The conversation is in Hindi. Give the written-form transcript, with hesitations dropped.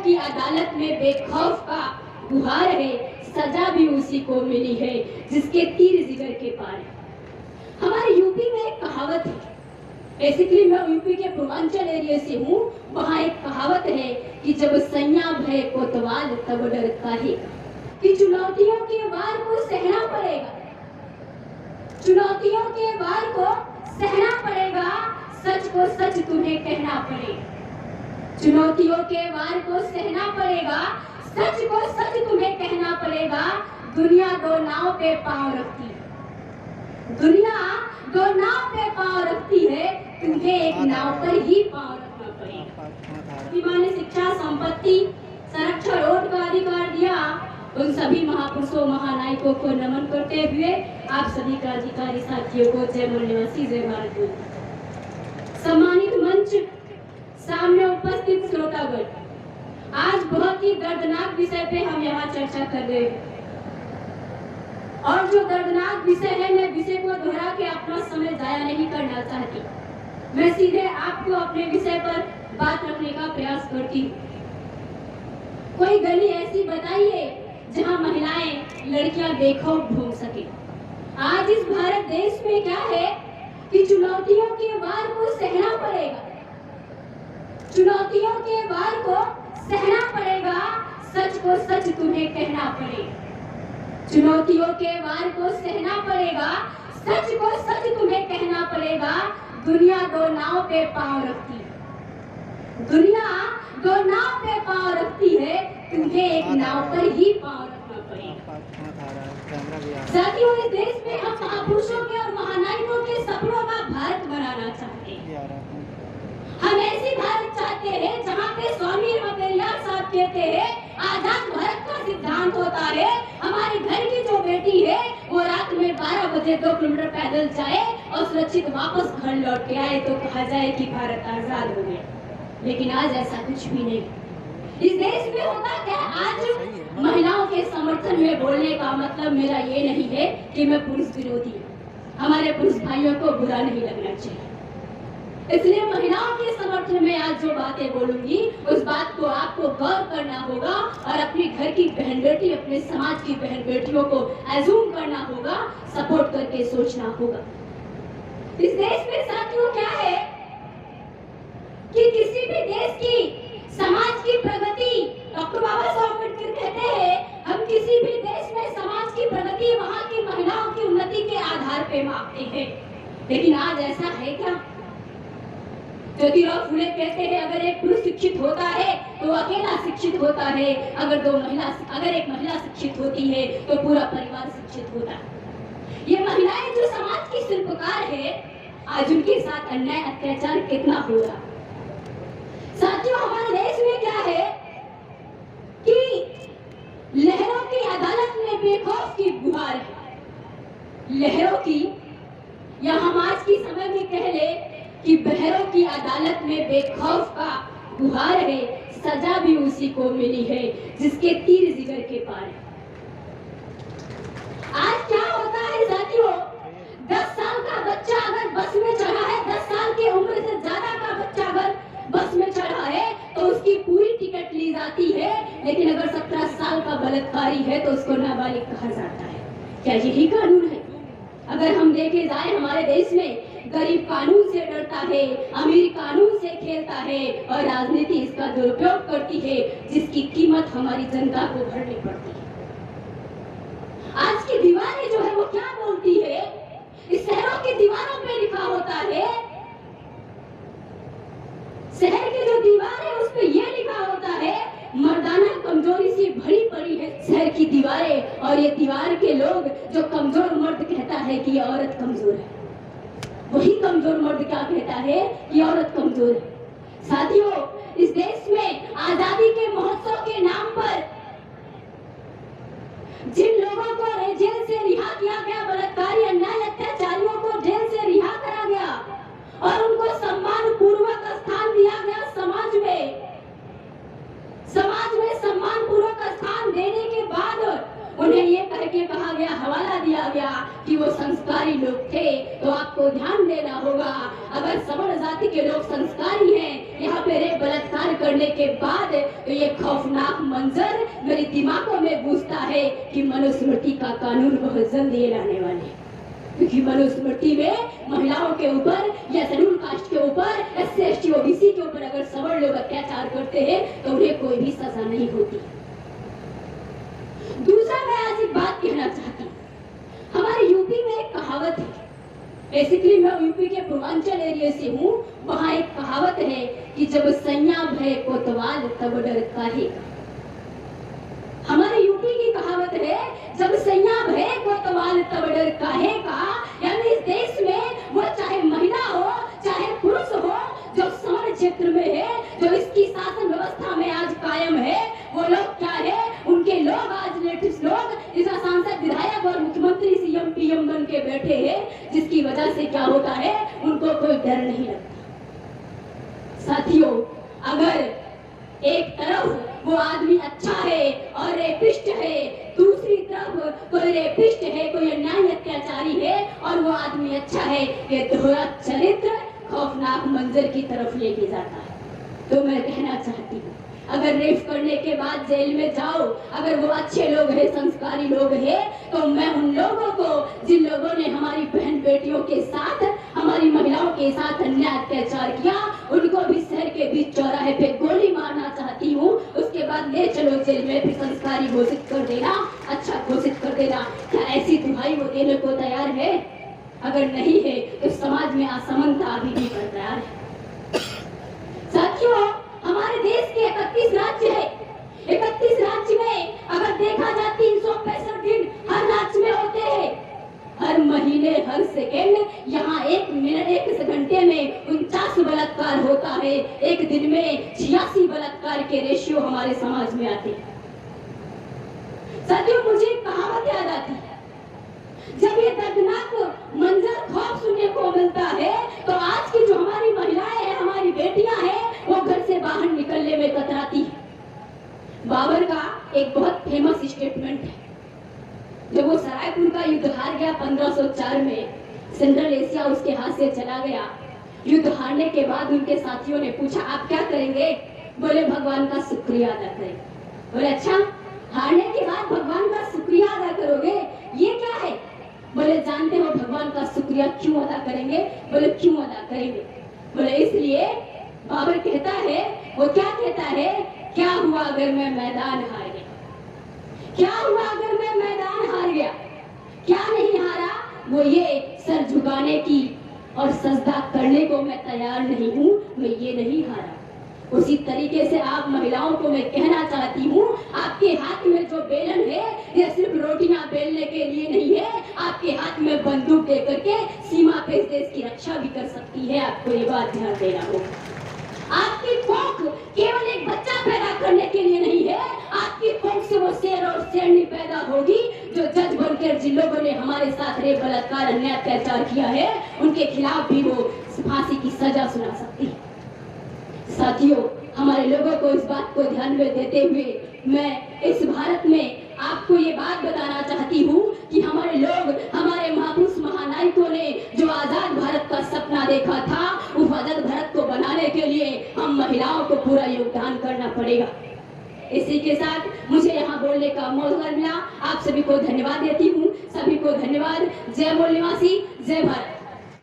की अदालत में बेखौफ का गुहार है, सजा भी उसी को मिली है जिसके तीर जिगर के पार है। हमारे यूपी में एक कहावत है, बेसिकली मैं यूपी के पूर्वांचल एरिया से हूँ। वहाँ एक कहावत है कि जब सैया भय कोतवाल तब डर काहे, कि चुनौतियों के वार को सहना पड़ेगा, चुनौतियों के वार को सहना पड़ेगा, सच को सच तुम्हें कहना पड़ेगा, चुनौतियों के वार को सहना पड़ेगा, सच को सच तुम्हें कहना पड़ेगा। दुनिया दो नाव पे पांव रखती है, दुनिया दो नाव पे पांव रखती है, तुम्हें एक नाव पर ही पांव रखना पड़ेगा। माँ ने शिक्षा, संपत्ति, संरक्षण, वोट का अधिकार दिया। उन सभी महापुरुषों, महानायकों को नमन करते हुए आप सभी क्रांतिकारी साथियों को जय मूल निवासी, जय भारत माता। सम्मानित मंच, सामने उपस्थित श्रोतागण, आज बहुत ही दर्दनाक विषय पे हम यहाँ चर्चा कर रहे हैं और जो दर्दनाक विषय है, मैं विषय को दोहरा के अपना समय जाया नहीं करना चाहती। मैं सीधे आपको अपने विषय पर बात रखने का प्रयास करती हूँ। कोई गली ऐसी बताइए जहाँ महिलाएं, लड़कियां बेखौफ घूम सके। आज इस भारत देश में क्या है कि चुनौतियों के वार को सहना पड़ेगा, चुनौतियों के वार को सहना पड़ेगा, सच को सच तुम्हें कहना पड़ेगा, चुनौतियों के वार को सहना पड़ेगा, सच को सच तुम्हें कहना पड़ेगा। दुनिया दो नाव पे पांव रखती है, दुनिया दो नाव पे पांव रखती है, तुम्हें एक नाव पर ही पांव रखना पड़ेगा। साथियों, इस देश में हम महापुरुषों के और महानायकों के सपनों का भारत बनाना चाहते हैं। हम ऐसी भारत चाहते हैं जहाँ पे स्वामी पेरियार साहब कहते हैं, आजाद भारत का सिद्धांत होता है, हमारे घर की जो बेटी है वो रात में 12 बजे 2 किलोमीटर पैदल जाए और सुरक्षित वापस घर लौट के आए तो कहा जाए कि भारत आजाद हो गया। लेकिन आज ऐसा कुछ भी नहीं। इस देश में होता क्या, आज महिलाओं के समर्थन में बोलने का मतलब मेरा ये नहीं है कि मैं पुरुष विरोधी हूँ। हमारे पुरुष भाइयों को बुरा नहीं लगना चाहिए, इसलिए महिलाओं के समर्थन में आज जो बातें बोलूंगी उस बात को आपको गौर करना होगा और अपने घर की बहन बेटी, अपने समाज की बहन बेटियों को एज्यूम करना होगा, सपोर्ट करके सोचना होगा। इस देश में साथियों क्या है कि किसी भी देश की, समाज की प्रगति, डॉक्टर बाबा साहब अम्बेडकर कहते हैं, हम किसी भी देश में समाज की प्रगति वहाँ की महिलाओं की उन्नति के आधार पे मापते हैं। लेकिन आज ऐसा है क्या? ज्योतिराव फुले कहते हैं, अगर एक पुरुष शिक्षित होता है तो अकेला शिक्षित होता है, अगर एक महिला शिक्षित होती है तो पूरा परिवार शिक्षित होता है। ये महिलाएं जो समाज की शिल्पकार है, आज उनके साथ अन्याय, अत्याचार कितना हो रहा। साथियों, हमारे देश में क्या है कि लहरों की अदालत में बेखौफ की गुहार है, लहरों की, या हम आज की समय में कह ले कि बहरों की अदालत में बेखौफ का गुहार है, सजा भी उसी को मिली है जिसके तीर जिगर के पार है। आज क्या होता है साथियों, 10 साल का बच्चा अगर बस में चढ़ा है, 10 साल की उम्र से ज्यादा का बच्चा अगर बस में चढ़ा है तो उसकी पूरी टिकट ली जाती है, लेकिन अगर 17 साल का बलात्कारी है तो उसको नाबालिग कहा जाता है। क्या यही कानून है? अगर हम देखे जाए, हमारे देश में गरीब कानून से डरता है, अमीर कानून से खेलता है और राजनीति इसका दुरुपयोग करती है, जिसकी कीमत हमारी जनता को भरनी पड़ती है। आज की दीवारें जो है वो क्या बोलती है? इस शहरों की दीवारों पे लिखा होता है, शहर की जो दीवार है उस पे ये लिखा होता है, मर्दाना कमजोरी से भरी पड़ी है शहर की दीवारें। और ये दीवार के लोग जो कमजोर मर्द कहता है कि ये औरत कमजोर है, वही कमजोर मर्द क्या कहता है कि औरत कमजोर है। साथियों, इस देश में आजादी के महोत्सव के नाम पर जिन लोगों को जेल से रिहा किया गया, बलात्कारी, अन्याय, अत्याचारियों को जेल से रिहा करा गया और उनको सम्मान पूर्वक स्थान दिया गया समाज में सम्मान पूर्वक स्थान देने के बाद उन्हें ये कह करके कहा गया, हवाला दिया गया कि वो संस्कारी लोग थे, तो आपको ध्यान देना होगा। अगर सवर्ण जाति के लोग संस्कारी हैं, यहाँ पे रेप बलात्कार करने के बाद, तो ये खौफनाक मंजर मेरे दिमागों में गूंजता है कि मनुस्मृति का कानून बहुत जल्द ये लाने वाले हैं, क्योंकि मनुस्मृति में महिलाओं के ऊपर या शेड्यूल कास्ट के ऊपर, SC ST OBC के ऊपर अगर सवर्ण लोग अत्याचार करते हैं तो उन्हें कोई भी सजा नहीं होती। दूसरा, मैं आज एक बात कहना चाहती हूँ। हमारे यूपी में एक कहावत है, बेसिकली मैं यूपी के पूर्वांचल एरिया से हूँ। वहाँ एक कहावत है कि जब सैया भय कोतवाल तब डर काहे का। हमारे यूपी की कहावत है, जब सैया भय कोतवाल तब डर काहे का। यानी इस देश में वो चाहे महिला हो चाहे पुरुष हो, जो सवर्ण क्षेत्र में है, जो इसकी शासन व्यवस्था में आज कायम है, वो लोग क्या है, उनके लोग आज लेटेस्ट लोग इसका सांसद, विधायक और मुख्यमंत्री CM PM बन के बैठे हैं, जिसकी वजह से क्या होता है, उनको कोई डर नहीं लगता। साथियों, अगर एक तरफ वो आदमी अच्छा है और रेपिस्ट है, दूसरी तरफ कोई रेपिस्ट है, कोई अन्याय अत्याचारी है और वो आदमी अच्छा है, ये दोहरा चरित्र खौफनाक मंजर की तरफ लेके जाता है। तो मैं कहना चाहती हूँ, अगर रेप करने के बाद जेल में जाओ, अगर वो अच्छे लोग हैं, संस्कारी लोग हैं, तो मैं उन लोगों को, जिन लोगों ने हमारी बहन बेटियों के साथ, हमारी महिलाओं के साथ अन्याय अत्याचार किया, उनको भी शहर के बीच चौराहे पे गोली मारना चाहती हूँ। उसके बाद ले चलो जेल में, फिर संस्कारी घोषित कर देना, अच्छा घोषित कर देना। क्या ऐसी दुहाई वो देने को तैयार है? अगर नहीं है तो समाज में असमानता अभी भी बरकरार है। साथियों, हमारे देश के 31 राज्य है। 31 राज्य में अगर देखा जाए 365 दिन हर राज्य में होते हैं। हर महीने, हर सेकेंड, यहाँ 1 मिनट, 1 घंटे में 49 बलात्कार होता है। एक दिन में 86 बलात्कार के रेशियो हमारे समाज में आते हैं। साथियों, मुझे कहावत याद आती है, जब ये दर्दनाक मंजर खौफ सुनने को मिलता है, तो आज की जो हमारी महिलाएं हैं, हमारी बेटियां हैं, वो घर से बाहर निकलने में कतराती है। बाबर का एक बहुत फेमस स्टेटमेंट है, जब वो सरायपुर का युद्ध हार गया 1504 में, सेंट्रल एशिया उसके हाथ से चला गया। युद्ध हारने के बाद उनके साथियों ने पूछा, आप क्या करेंगे? बोले, भगवान का शुक्रिया अदा करेंगे। बोले, अच्छा, हारने के बाद भगवान का शुक्रिया अदा करोगे, ये क्या है? बोले, जानते हो भगवान का शुक्रिया क्यों अदा करेंगे? बोले, क्यों अदा करेंगे? बोले, इसलिए, बाबर कहता है, वो क्या कहता है, क्या हुआ अगर मैं मैदान हार गया? क्या हुआ अगर मैं मैदान हार गया? क्या नहीं हारा? वो ये सर झुकाने की और सजदा करने को मैं तैयार नहीं हूँ, मैं ये नहीं हारा। उसी तरीके से आप महिलाओं को मैं कहना चाहती हूँ, आपके हाथ में जो बेलन है, ये सिर्फ रोटियां बेलने के लिए नहीं है, आपके हाथ में बंदूक दे करके सीमा पे इस देश की रक्षा भी कर सकती है। आपको ये बात ध्यान देना होगा। आपकी कोख केवल एक बच्चा पैदा करने के लिए नहीं है, आपकी कोख से वो शेर और शेरनी पैदा होगी, जो जज बनकर जिन लोगों ने हमारे साथ रेप, बलात्कार, अन्याय, अत्याचार किया है, उनके खिलाफ भी वो फांसी की सजा सुना सकती है। साथियों, हमारे लोगों को इस बात को ध्यान में देते हुए मैं इस भारत में आपको ये बात बताना चाहती हूँ कि हमारे लोग, हमारे महापुरुष महानायकों ने जो आजाद भारत का सपना देखा था, उस आजाद भारत को बनाने के लिए हम महिलाओं को पूरा योगदान करना पड़ेगा। इसी के साथ मुझे यहाँ बोलने का मौका मिला। आप सभी को धन्यवाद देती हूँ। सभी को धन्यवाद। जय मूल निवासी, जय भारत।